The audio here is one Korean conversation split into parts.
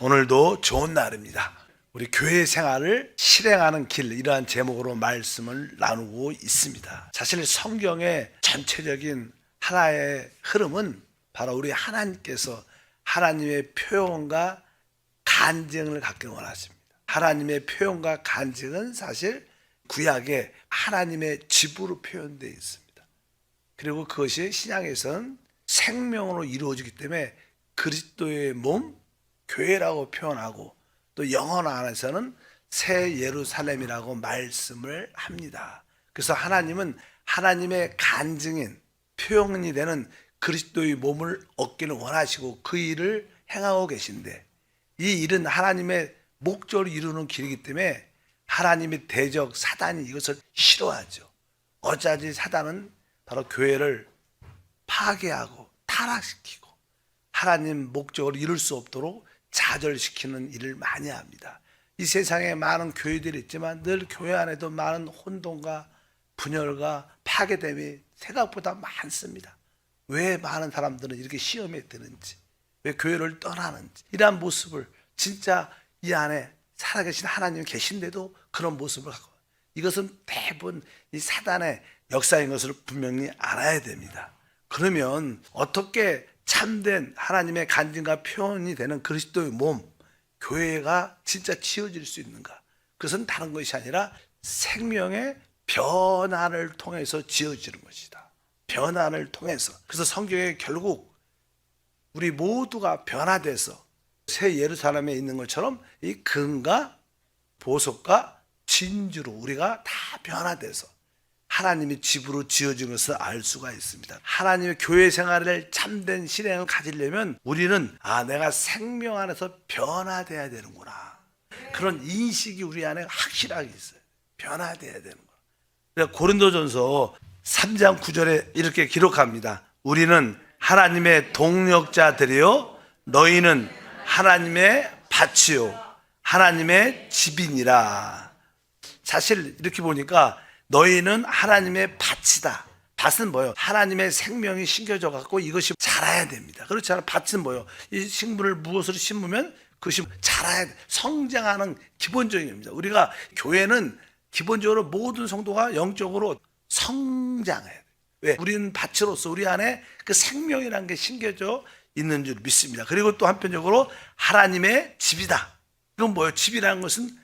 오늘도 좋은 날입니다. 우리 교회 생활을 실행하는 길, 이러한 제목으로 말씀을 나누고 있습니다. 사실 성경의 전체적인 하나의 흐름은 바로 우리 하나님께서 하나님의 표현과 간증을 갖기를 원하십니다. 하나님의 표현과 간증은 사실 구약에 하나님의 집으로 표현되어 있습니다. 그리고 그것이 신약에서는 생명으로 이루어지기 때문에 그리스도의 몸, 교회라고 표현하고, 또 영어 안에서는 새 예루살렘이라고 말씀을 합니다. 그래서 하나님은 하나님의 간증인, 표현이 되는 그리스도의 몸을 얻기를 원하시고 그 일을 행하고 계신데, 이 일은 하나님의 목적을 이루는 길이기 때문에 하나님의 대적 사단이 이것을 싫어하죠. 어쩌지 사단은 바로 교회를 파괴하고 타락시키고 하나님 목적을 이룰 수 없도록 좌절시키는 일을 많이 합니다. 이 세상에 많은 교회들이 있지만 늘 교회 안에도 많은 혼돈과 분열과 파괴됨이 생각보다 많습니다. 왜 많은 사람들은 이렇게 시험에 드는지, 왜 교회를 떠나는지, 이러한 모습을 진짜 이 안에 살아계신 하나님이 계신데도 그런 모습을 갖고, 이것은 대부분 이 사단의 역사인 것을 분명히 알아야 됩니다. 그러면 어떻게 참된 하나님의 간증과 표현이 되는 그리스도의 몸, 교회가 진짜 지어질 수 있는가? 그것은 다른 것이 아니라 생명의 변화를 통해서 지어지는 것이다. 변화를 통해서. 그래서 성경에 결국 우리 모두가 변화돼서 새 예루살렘에 있는 것처럼 이 금과 보석과 진주로 우리가 다 변화돼서 하나님의 집으로 지어진 것을 알 수가 있습니다. 하나님의 교회 생활을 참된 실행을 가지려면 우리는 내가 생명 안에서 변화돼야 되는구나, 그런 인식이 우리 안에 확실하게 있어요. 변화돼야 되는 거예요. 고린도전서 3장 9절에 이렇게 기록합니다. 우리는 하나님의 동역자들이요 너희는 하나님의 밭이요 하나님의 집이니라. 사실 이렇게 보니까 너희는 하나님의 밭이다. 밭은 뭐예요? 하나님의 생명이 심겨져 갖고 이것이 자라야 됩니다. 그렇지 않아요? 밭은 뭐예요? 이 식물을 무엇으로 심으면 그것이 자라야 돼. 성장하는 기본적인 겁니다. 우리가 교회는 기본적으로 모든 성도가 영적으로 성장해야 돼요. 왜? 우리는 밭으로서 우리 안에 그 생명이라는 게 심겨져 있는 줄 믿습니다. 그리고 또 한편적으로 하나님의 집이다. 이건 뭐예요? 집이라는 것은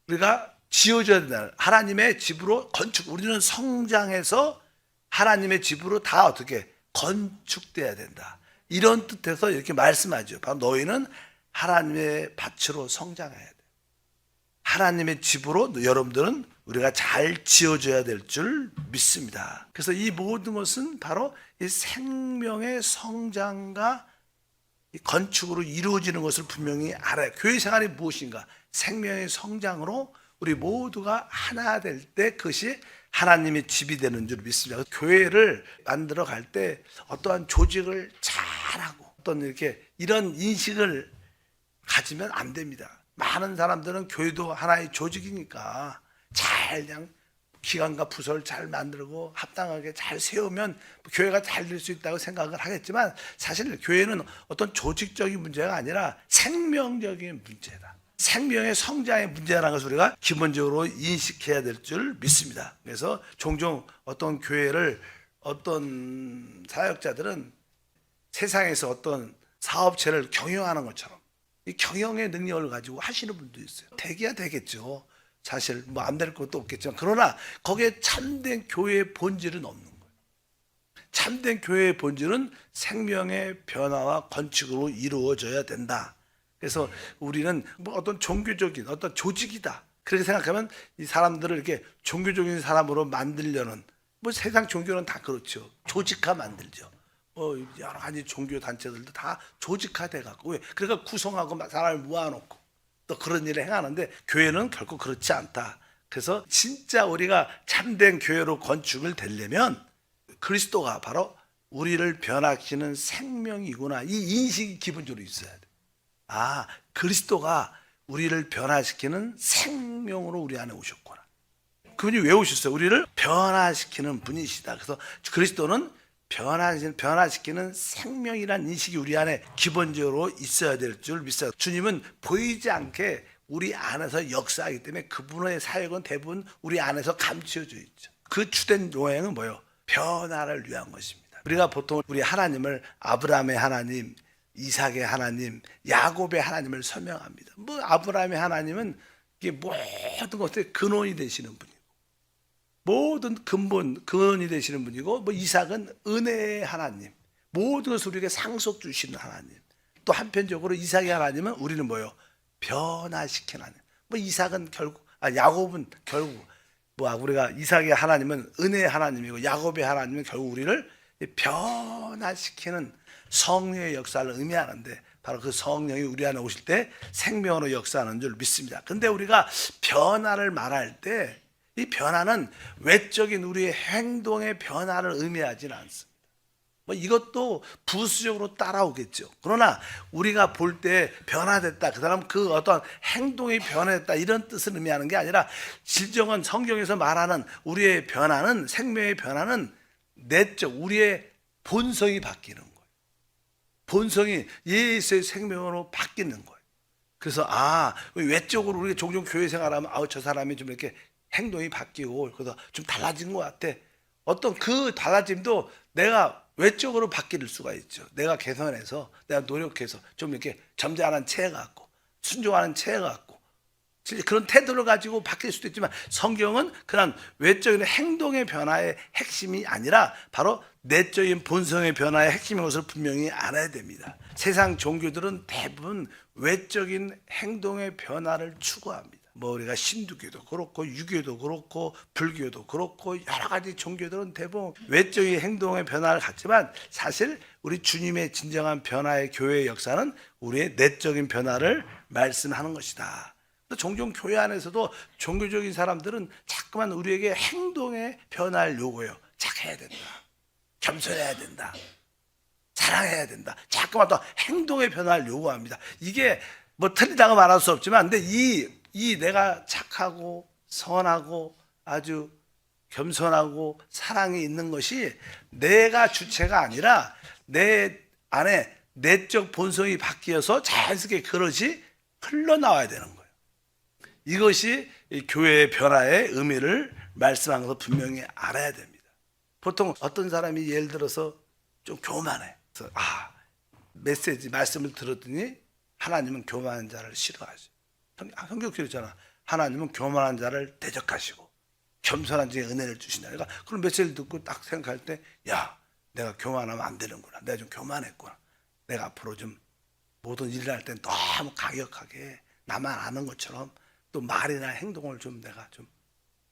우리가 지어져야 된다. 하나님의 집으로 건축. 우리는 성장해서 하나님의 집으로 다 어떻게 건축돼야 된다. 이런 뜻에서 이렇게 말씀하죠. 바로 너희는 하나님의 밭으로 성장해야 돼. 하나님의 집으로 여러분들은 우리가 잘 지어져야 될 줄 믿습니다. 그래서 이 모든 것은 바로 이 생명의 성장과 이 건축으로 이루어지는 것을 분명히 알아요. 교회 생활이 무엇인가? 생명의 성장으로 우리 모두가 하나 될 때 그것이 하나님의 집이 되는 줄 믿습니다. 교회를 만들어 갈 때 어떠한 조직을 잘하고 어떤 이런 인식을 가지면 안 됩니다. 많은 사람들은 교회도 하나의 조직이니까 잘 그냥 기관과 부서를 잘 만들고 합당하게 잘 세우면 교회가 잘 될 수 있다고 생각을 하겠지만, 사실 교회는 어떤 조직적인 문제가 아니라 생명적인 문제다. 생명의 성장의 문제라는 것을 우리가 기본적으로 인식해야 될 줄 믿습니다. 그래서 종종 어떤 교회를 어떤 사역자들은 세상에서 어떤 사업체를 경영하는 것처럼 이 경영의 능력을 가지고 하시는 분도 있어요. 되기야 되겠죠. 사실 뭐 안 될 것도 없겠지만, 그러나 거기에 참된 교회의 본질은 없는 거예요. 참된 교회의 본질은 생명의 변화와 건축으로 이루어져야 된다. 그래서 우리는 뭐 어떤 종교적인 어떤 조직이다, 그렇게 생각하면 이 사람들을 이렇게 종교적인 사람으로 만들려는, 뭐 세상 종교는 다 그렇죠. 조직화 만들죠. 여러 가지 종교 단체들도 다 조직화돼 갖고, 왜? 그러니까 구성하고 사람을 모아놓고 또 그런 일을 행하는데, 교회는 결코 그렇지 않다. 그래서 진짜 우리가 참된 교회로 건축을 되려면 그리스도가 바로 우리를 변화시키는 생명이구나, 이 인식이 기본적으로 있어야 돼. 그리스도가 우리를 변화시키는 생명으로 우리 안에 오셨구나. 그분이 왜 오셨어요? 우리를 변화시키는 분이시다. 그래서 그리스도는 변화시키는 생명이란 인식이 우리 안에 기본적으로 있어야 될 줄 믿어요. 주님은 보이지 않게 우리 안에서 역사하기 때문에 그분의 사역은 대부분 우리 안에서 감추어져 있죠. 그 주된 요행은 뭐예요? 변화를 위한 것입니다. 우리가 보통 우리 하나님을 아브라함의 하나님, 이삭의 하나님, 야곱의 하나님을 설명합니다. 뭐 아브라함의 하나님은 이게 모든 것의 근원이 되시는 분이고, 모든 근원이 되시는 분이고, 뭐 이삭은 은혜의 하나님, 모든 것을 우리에게 상속 주시는 하나님. 또 한편적으로 이삭의 하나님은 우리는 뭐예요? 변화시키는 하나님. 뭐 이삭은 결국, 야곱은 결국, 뭐 우리가 이삭의 하나님은 은혜의 하나님이고, 야곱의 하나님은 결국 우리를 변화시키는 성령의 역사를 의미하는데, 바로 그 성령이 우리 안에 오실 때 생명으로 역사하는 줄 믿습니다. 근데 우리가 변화를 말할 때 이 변화는 외적인 우리의 행동의 변화를 의미하지는 않습니다. 뭐 이것도 부수적으로 따라오겠죠. 그러나 우리가 볼 때 변화됐다, 그 사람 그 어떤 행동이 변화됐다, 이런 뜻을 의미하는 게 아니라, 진정한 성경에서 말하는 우리의 변화는, 생명의 변화는 내적 우리의 본성이 바뀌는 거예요. 본성이 예수의 생명으로 바뀌는 거예요. 그래서 외적으로 우리가 종종 교회 생활하면 저 사람이 좀 이렇게 행동이 바뀌고 그래서 좀 달라진 것 같아. 어떤 그 달라짐도 내가 외적으로 바뀔 수가 있죠. 내가 개선해서, 내가 노력해서 좀 이렇게 점잖은 체해 갖고, 순종하는 체해 갖고, 그런 태도를 가지고 바뀔 수도 있지만, 성경은 그런 외적인 행동의 변화의 핵심이 아니라 바로 내적인 본성의 변화의 핵심인 것을 분명히 알아야 됩니다. 세상 종교들은 대부분 외적인 행동의 변화를 추구합니다. 뭐 우리가 신두교도 그렇고 유교도 그렇고 불교도 그렇고 여러 가지 종교들은 대부분 외적인 행동의 변화를 갖지만, 사실 우리 주님의 진정한 변화의 교회의 역사는 우리의 내적인 변화를 말씀하는 것이다. 종종 교회 안에서도 종교적인 사람들은 자꾸만 우리에게 행동의 변화를 요구해요. 착해야 된다, 겸손해야 된다, 사랑해야 된다. 자꾸만 또 행동의 변화를 요구합니다. 이게 뭐 틀리다고 말할 수 없지만, 근데 이 내가 착하고 선하고 아주 겸손하고 사랑이 있는 것이 내가 주체가 아니라 내 안에 내적 본성이 바뀌어서 자연스럽게 그것이 흘러나와야 되는 거예요. 이것이 교회의 변화의 의미를 말씀하는 것을 분명히 알아야 됩니다. 보통 어떤 사람이 예를 들어서 좀 교만해. 그래서 말씀을 들었더니 하나님은 교만한 자를 싫어하죠. 성경 그랬잖아. 하나님은 교만한 자를 대적하시고 겸손한 자에게 은혜를 주신다. 그러니까 그런 메시지를 듣고 딱 생각할 때, 내가 교만하면 안 되는구나. 내가 좀 교만했구나. 내가 앞으로 좀 모든 일을 할 땐 너무 가격하게 나만 아는 것처럼 또 말이나 행동을 좀 내가 좀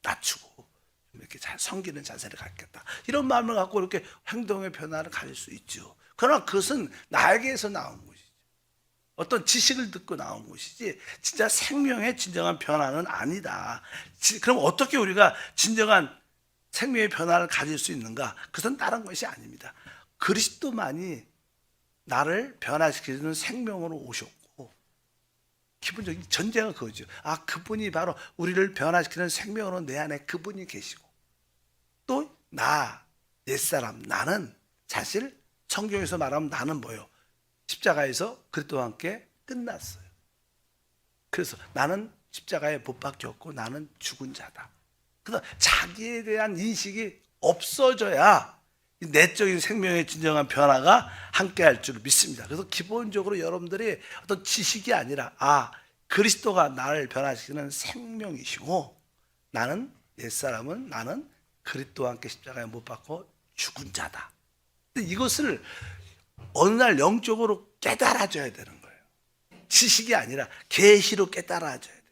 낮추고 좀 이렇게 잘 섬기는 자세를 갖겠다. 이런 마음을 갖고 이렇게 행동의 변화를 가질 수 있죠. 그러나 그것은 나에게서 나온 것이죠. 어떤 지식을 듣고 나온 것이지 진짜 생명의 진정한 변화는 아니다. 그럼 어떻게 우리가 진정한 생명의 변화를 가질 수 있는가? 그것은 다른 것이 아닙니다. 그리스도만이 나를 변화시키는 생명으로 오셨고, 기본적인 전제가 그거죠. 그분이 바로 우리를 변화시키는 생명으로 내 안에 그분이 계시고, 또 옛사람, 나는 사실 성경에서 말하면 나는 뭐예요? 십자가에서 그리스도와 함께 끝났어요. 그래서 나는 십자가에 못 박혔고 나는 죽은 자다. 그래서 자기에 대한 인식이 없어져야 내적인 생명의 진정한 변화가 함께 할 줄 믿습니다. 그래서 기본적으로 여러분들이 어떤 지식이 아니라 그리스도가 나를 변화시키는 생명이시고, 옛사람은 나는 그리스도와 함께 십자가에 못 박고 죽은 자다. 근데 이것을 어느 날 영적으로 깨달아져야 되는 거예요. 지식이 아니라 계시로 깨달아져야 돼요.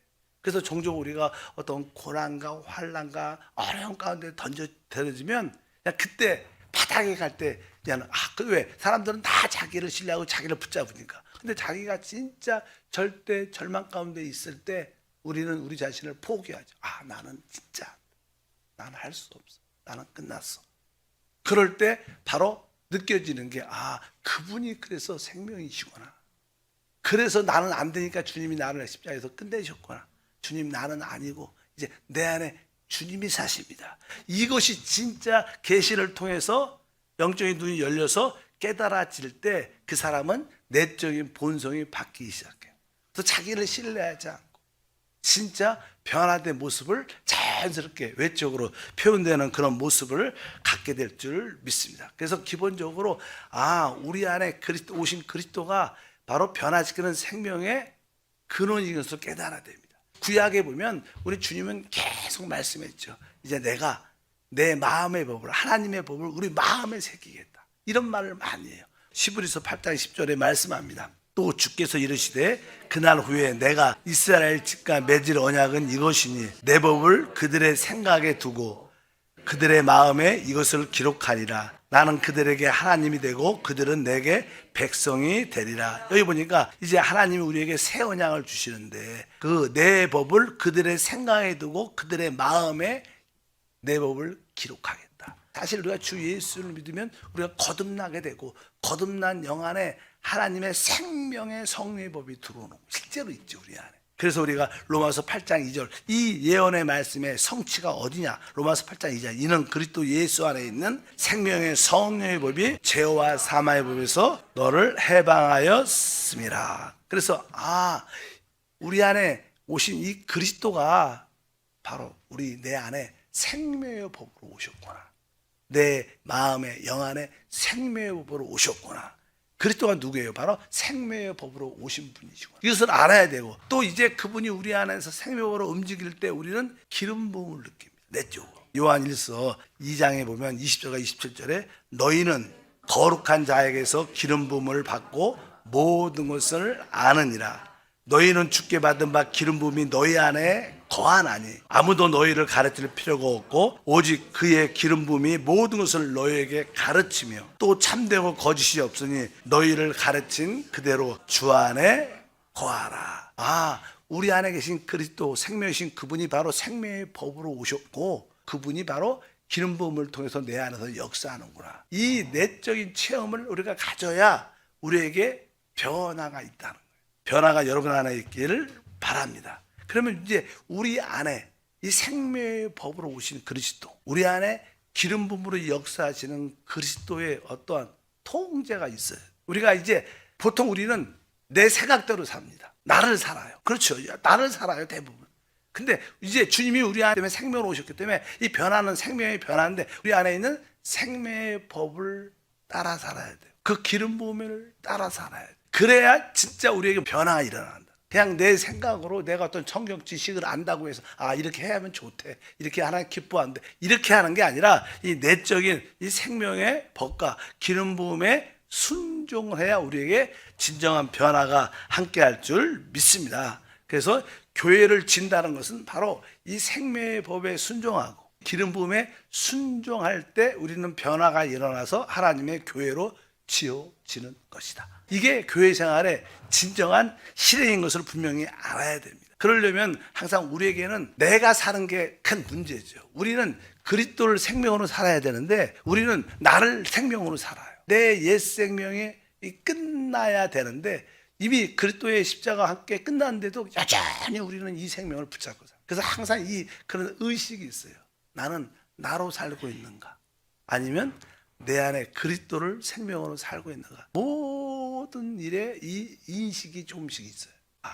그래서 종종 우리가 어떤 고난과 환난과 어려움 가운데 던져지면 그냥 그때 바닥에 갈 때 그냥 왜 사람들은 다 자기를 신뢰하고 자기를 붙잡으니까. 근데 자기가 진짜 절대 절망 가운데 있을 때 우리는 우리 자신을 포기하죠. 나는 진짜 나는 할 수 없어. 나는 끝났어. 그럴 때 바로 느껴지는 게 그분이 그래서 생명이시구나. 그래서 나는 안 되니까 주님이 나를 십자가에서 끝내셨구나. 주님, 나는 아니고 이제 내 안에 주님이 사십니다. 이것이 진짜 계시를 통해서 영적인 눈이 열려서 깨달아질 때 그 사람은 내적인 본성이 바뀌기 시작해요. 그래서 자기를 신뢰하지 않고 진짜 변화된 모습을 자연스럽게 외적으로 표현되는 그런 모습을 갖게 될 줄 믿습니다. 그래서 기본적으로 우리 안에 오신 그리스도가 바로 변화시키는 생명의 근원인 것을 깨달아야 됩니다. 구약에 보면 우리 주님은 계속 말씀했죠. 이제 내가 내 마음의 법을, 하나님의 법을 우리 마음에 새기겠다, 이런 말을 많이 해요. 히브리서 8장 10절에 말씀합니다. 또 주께서 이르시되 그날 후에 내가 이스라엘 집과 맺을 언약은 이것이니 내 법을 그들의 생각에 두고 그들의 마음에 이것을 기록하리라. 나는 그들에게 하나님이 되고 그들은 내게 백성이 되리라. 여기 보니까 이제 하나님이 우리에게 새 언약을 주시는데 그 내 법을 그들의 생각에 두고 그들의 마음에 내 법을 기록하겠다. 사실 우리가 주 예수를 믿으면 우리가 거듭나게 되고 거듭난 영 안에 하나님의 생명의 성령의 법이 들어오는 실제로 있죠, 우리 안에. 그래서 우리가 로마서 8장 2절 이 예언의 말씀의 성취가 어디냐? 로마서 8장 2절 이는 그리스도 예수 안에 있는 생명의 성령의 법이 죄와 사망의 법에서 너를 해방하였음이라. 그래서 우리 안에 오신 이 그리스도가 바로 내 안에 생명의 법으로 오셨구나. 내 마음의 영 안에 생명의 법으로 오셨구나. 그리스도가 누구예요? 바로 생명의 법으로 오신 분이시구나. 이것을 알아야 되고 또 이제 그분이 우리 안에서 생명으로 움직일 때 우리는 기름 부음을 느낍니다. 내적으로. 요한 1서 2장에 보면 20절과 27절에 너희는 거룩한 자에게서 기름 부음을 받고 모든 것을 아느니라. 너희는 주께 받은 바 기름 부음이 너희 안에 거하나니 아무도 너희를 가르칠 필요가 없고 오직 그의 기름 부음이 모든 것을 너희에게 가르치며 또 참되고 거짓이 없으니 너희를 가르친 그대로 주 안에 거하라. 우리 안에 계신 그리스도 생명이신 그분이 바로 생명의 법으로 오셨고 그분이 바로 기름 부음을 통해서 내 안에서 역사하는구나. 이 내적인 체험을 우리가 가져야 우리에게 변화가 있다는 거예요. 변화가 여러분 안에 있기를 바랍니다. 그러면 이제 우리 안에 이 생명의 법으로 오신 그리스도, 우리 안에 기름 부음으로 역사하시는 그리스도의 어떠한 통제가 있어요. 우리가 이제 보통 우리는 내 생각대로 삽니다. 나를 살아요. 그렇죠. 나를 살아요, 대부분. 근데 이제 주님이 우리 안에 생명으로 오셨기 때문에 이 변화는 생명의 변화인데 우리 안에 있는 생명의 법을 따라 살아야 돼요. 그 기름 부음을 따라 살아야 돼요. 그래야 진짜 우리에게 변화가 일어난다. 그냥 내 생각으로 내가 어떤 성경 지식을 안다고 해서 이렇게 해야 하면 좋대, 이렇게 하나님 기뻐한대, 이렇게 하는 게 아니라 이 내적인 이 생명의 법과 기름 부음에 순종을 해야 우리에게 진정한 변화가 함께할 줄 믿습니다. 그래서 교회를 진다는 것은 바로 이 생명의 법에 순종하고 기름 부음에 순종할 때 우리는 변화가 일어나서 하나님의 교회로 지어지는 것이다. 이게 교회 생활의 진정한 실행인 것을 분명히 알아야 됩니다. 그러려면 항상 우리에게는 내가 사는 게 큰 문제죠. 우리는 그리스도를 생명으로 살아야 되는데 우리는 나를 생명으로 살아요. 내 옛 생명이 끝나야 되는데 이미 그리스도의 십자가와 함께 끝났는데도 여전히 우리는 이 생명을 붙잡고 살아요. 그래서 항상 그런 의식이 있어요. 나는 나로 살고 있는가? 아니면 내 안에 그리스도를 생명으로 살고 있는가? 모든 일에 이 인식이 조금씩 있어요.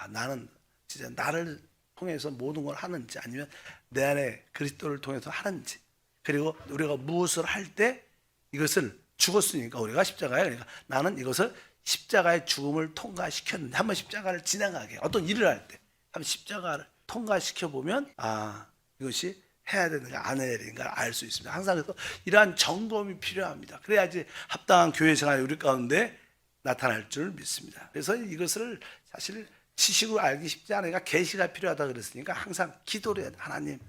나는 진짜 나를 통해서 모든 걸 하는지 아니면 내 안에 그리스도를 통해서 하는지. 그리고 우리가 무엇을 할 때 이것을 죽었으니까 우리가 십자가에 그러니까 나는 이것을 십자가의 죽음을 통과시켰는데 한번 십자가를 지나가게 어떤 일을 할 때 한번 십자가를 통과시켜 보면 이것이 해야 되는가 안 해야 되는가 알 수 있습니다. 항상 그래서 이러한 점검이 필요합니다. 그래야지 합당한 교회 생활이 우리 가운데 나타날 줄 믿습니다. 그래서 이것을 사실 지식으로 알기 쉽지 않으니까 계시가 필요하다 그랬으니까 항상 기도를 해야 돼. 하나님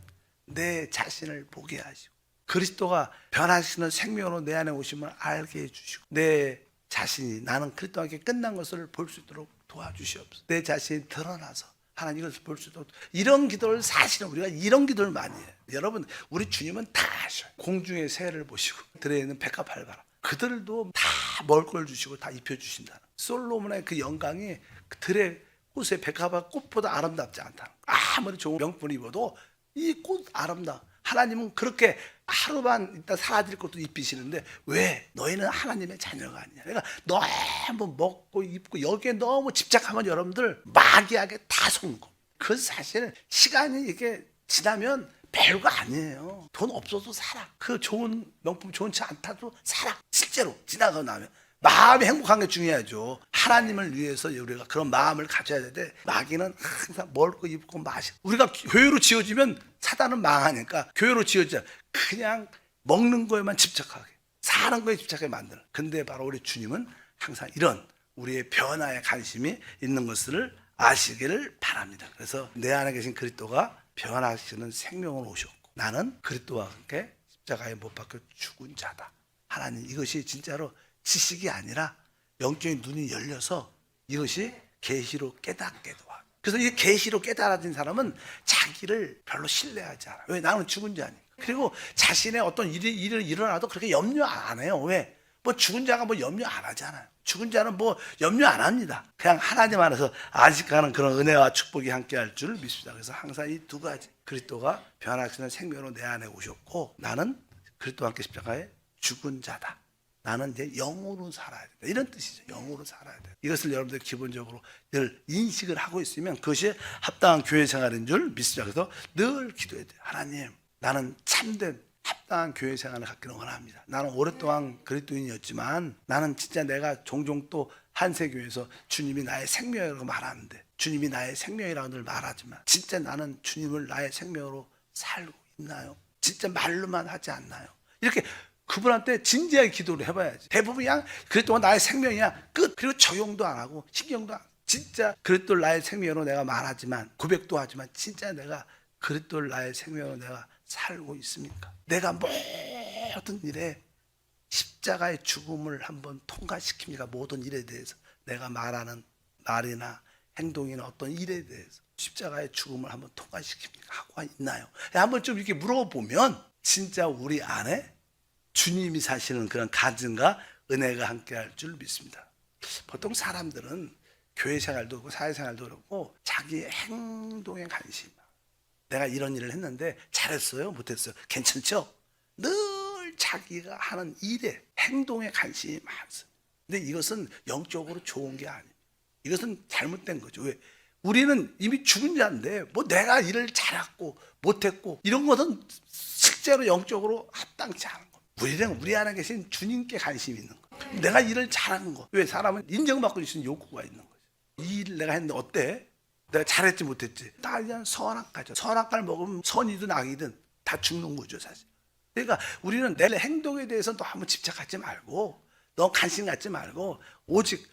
내 자신을 보게 하시고 그리스도가 변화시키는 생명으로 내 안에 오심을 알게 해주시고 내 자신이 나는 그리스도와 함께 끝난 것을 볼 수 있도록 도와주시옵소서. 내 자신이 드러나서 하나님 이것을 볼 수 있도록 이런 기도를 사실은 우리가 이런 기도를 많이 해요. 여러분 우리 주님은 다 아셔요. 공중의 새를 보시고 들에 있는 백합알바라 그들도 다 먹을 걸 주시고 다 입혀주신다는 솔로몬의 그 영광이 들의 꽃의 백합화 꽃보다 아름답지 않다. 아무리 좋은 명품을 입어도 이 꽃 아름다워. 하나님은 그렇게 하루만 있다 사라질 것도 입히시는데 왜 너희는 하나님의 자녀가 아니냐. 그러니까 너무 먹고 입고 여기에 너무 집착하면 여러분들 마귀에게 다 속는 겁니다. 그 사실은 시간이 이게 지나면 별거 아니에요. 돈 없어도 살아. 그 좋은 명품 좋은 차 안 타도 살아. 실제로 지나가고 나면 마음이 행복한 게 중요하죠. 하나님을 위해서 우리가 그런 마음을 가져야 되는데 마귀는 항상 먹고 입고 마시고, 우리가 교회로 지어지면 사단은 망하니까 교회로 지어지자 그냥 먹는 거에만 집착하게, 사는 거에 집착하게 만드는. 근데 바로 우리 주님은 항상 이런 우리의 변화에 관심이 있는 것을 아시기를 바랍니다. 그래서 내 안에 계신 그리스도가 변화시키는 생명으로 오셨고 나는 그리스도와 함께 십자가에 못 박혀 죽은 자다. 하나님, 이것이 진짜로 지식이 아니라 영적인 눈이 열려서 이것이 계시로 깨닫게도 하고, 그래서 이 계시로 깨달아진 사람은 자기를 별로 신뢰하지 않아요. 왜? 나는 죽은 자니까. 그리고 자신의 어떤 일이 일어나도 그렇게 염려 안 해요. 왜? 뭐 죽은 자가 뭐 염려 안 하잖아요. 죽은 자는 뭐 염려 안 합니다. 그냥 하나님 안에서 안식하는 그런 은혜와 축복이 함께할 줄 믿습니다. 그래서 항상 이 두 가지, 그리스도가 변화시키는 생명으로 내 안에 오셨고 나는 그리스도와 함께 십자가에 죽은 자다. 나는 이제 영으로 살아야 된다. 이런 뜻이죠. 영으로 살아야 돼. 이것을 여러분들 기본적으로 늘 인식을 하고 있으면 그것이 합당한 교회 생활인 줄 믿습니다. 그래서 늘 기도해야 돼요. 하나님, 나는 참된 합당한 교회 생활을 갖기를 원합니다. 나는 오랫동안 그리스도인이었지만 나는 진짜 내가 종종 또 한세교회에서 주님이 나의 생명이라고 말하는데, 주님이 나의 생명이라고 늘 말하지만 진짜 나는 주님을 나의 생명으로 살고 있나요? 진짜 말로만 하지 않나요? 이렇게 그분한테 진지하게 기도를 해봐야지. 대부분 그냥 그리스도가 나의 생명이야 끝. 그리고 적용도 안 하고 신경도 안 하고, 진짜 그리스도를 나의 생명으로 내가 말하지만 고백도 하지만 진짜 내가 그리스도를 나의 생명으로 내가 살고 있습니까? 내가 모든 일에 십자가의 죽음을 한번 통과시킵니까? 모든 일에 대해서 내가 말하는 말이나 행동이나 어떤 일에 대해서 십자가의 죽음을 한번 통과시킵니까? 하고 있나요? 한번 좀 이렇게 물어보면 진짜 우리 안에 주님이 사시는 그런 간증과 은혜가 함께할 줄 믿습니다. 보통 사람들은 교회 생활도 그렇고 사회생활도 그렇고 자기 행동에 관심, 내가 이런 일을 했는데 잘했어요? 못했어요? 괜찮죠? 늘 자기가 하는 일에 행동에 관심이 많습니다. 근데 이것은 영적으로 좋은 게 아닙니다. 이것은 잘못된 거죠. 왜? 우리는 이미 죽은 자인데 뭐 내가 일을 잘했고 못했고 이런 것은 실제로 영적으로 합당치 않은 거예요. 우리는 우리 안에 계신 주님께 관심이 있는 거예요. 내가 일을 잘하는 거. 왜? 사람은 인정받고 있는 욕구가 있는 거죠. 이 일 내가 했는데 어때? 내가 잘했지 못했지? 다 그냥 선악과죠. 선악과를 먹으면 선이든 악이든 다 죽는 거죠, 사실. 그러니까 우리는 내 행동에 대해서 너무 집착하지 말고, 너무 관심 갖지 말고, 오직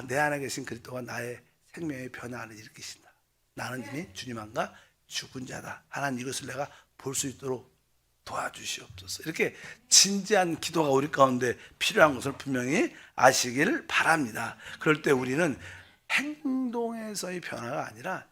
내 안에 계신 그리스도가 나의 생명의 변화를 일으키신다. 나는 이미 주님 안과 죽은 자다. 하나님, 이것을 내가 볼 수 있도록 도와주시옵소서. 이렇게 진지한 기도가 우리 가운데 필요한 것을 분명히 아시길 바랍니다. 그럴 때 우리는 행동에서의 변화가 아니라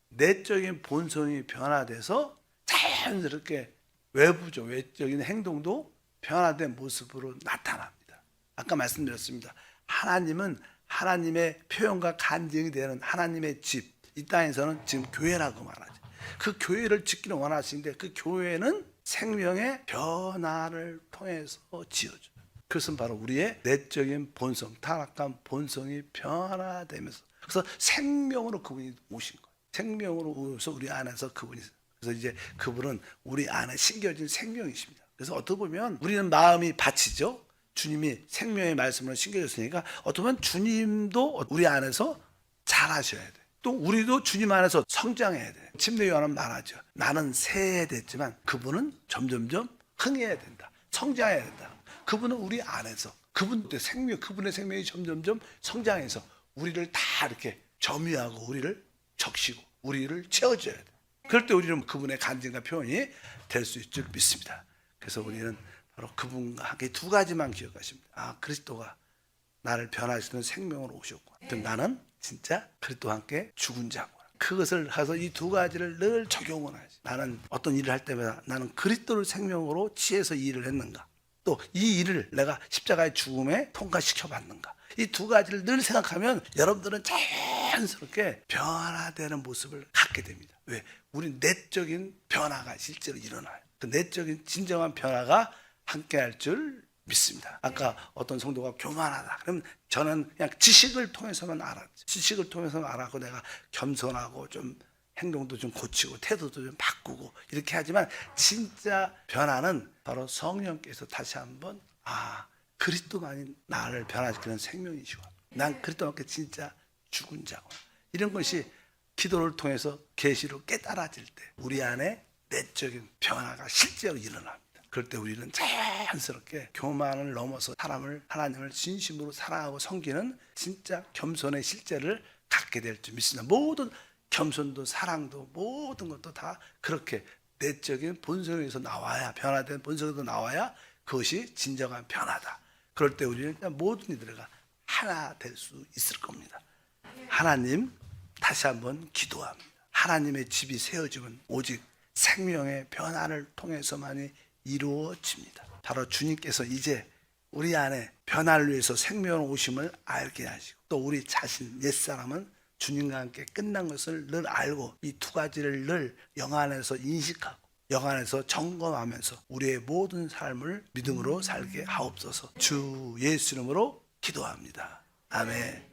내적인 본성이 변화돼서 자연스럽게 외적인 행동도 변화된 모습으로 나타납니다. 아까 말씀드렸습니다. 하나님은 하나님의 표현과 간증이 되는 하나님의 집, 이 땅에서는 지금 교회라고 말하죠. 그 교회를 짓기를 원하시는데 그 교회는 생명의 변화를 통해서 지어져요. 그것은 바로 우리의 내적인 본성, 타락한 본성이 변화되면서, 그래서 생명으로 그분이 오신 거예요. 생명으로 오셔서 우리 안에서 그분이, 그래서 이제 그분은 우리 안에 심겨진 생명이십니다. 그래서 어떻게 보면 우리는 마음이 밭이죠. 주님이 생명의 말씀으로 심겨졌으니까 어떻게 보면 주님도 우리 안에서 잘하셔야 돼요. 또 우리도 주님 안에서 성장해야 돼요. 침례 요한은 말하죠. 나는 새해됐지만 그분은 점점점 흥해야 된다. 성장해야 된다. 그분은 우리 안에서 그분의 생명이 점점점 성장해서 우리를 다 이렇게 점유하고 우리를 적시고 우리를 채워줘야 돼. 그럴 때 우리는 그분의 간증과 표현이 될 수 있을 줄 믿습니다. 그래서 우리는 바로 그분과 함께 두 가지만 기억하십니다. 그리스도가 나를 변화시키는 생명으로 오셨고, 나는 진짜 그리스도와 함께 죽은 자고. 그것을 해서 이 두 가지를 늘 적용을 하지. 나는 어떤 일을 할 때마다 나는 그리스도를 생명으로 취해서 이 일을 했는가, 또 이 일을 내가 십자가의 죽음에 통과시켜 봤는가. 이 두 가지를 늘 생각하면 여러분들은 자연스럽게 변화되는 모습을 갖게 됩니다. 왜? 우리 내적인 변화가 실제로 일어나요. 그 내적인 진정한 변화가 함께할 줄 믿습니다. 아까 어떤 성도가 교만하다. 그러면 저는 그냥 지식을 통해서만 알았죠. 지식을 통해서만 알았고 내가 겸손하고 좀 행동도 좀 고치고 태도도 좀 바꾸고 이렇게 하지만 진짜 변화는 바로 성령께서 다시 한번 그리스도만이 나를 변화시키는 생명이시고 난 그리스도만께 진짜 죽은 자고 이런 것이 기도를 통해서 계시로 깨달아질 때 우리 안에 내적인 변화가 실제로 일어납니다. 그럴 때 우리는 자연스럽게 교만을 넘어서 하나님을 진심으로 사랑하고 섬기는 진짜 겸손의 실제를 갖게 될 줄 믿습니다. 모든 겸손도 사랑도 모든 것도 다 그렇게 내적인 본성에서 나와야 변화된 본성에서 나와야 그것이 진정한 변화다. 그럴 때 우리는 모든 이들과 하나 될 수 있을 겁니다. 하나님 다시 한번 기도합니다. 하나님의 집이 세워지면 오직 생명의 변화를 통해서만이 이루어집니다. 바로 주님께서 이제 우리 안에 변화를 위해서 생명을 오심을 알게 하시고 또 우리 자신 옛사람은 주님과 함께 끝난 것을 늘 알고 이 두 가지를 늘 영 안에서 인식하고 영 안에서 점검하면서 우리의 모든 삶을 믿음으로 살게 하옵소서. 주 예수 이름으로 기도합니다. 아멘.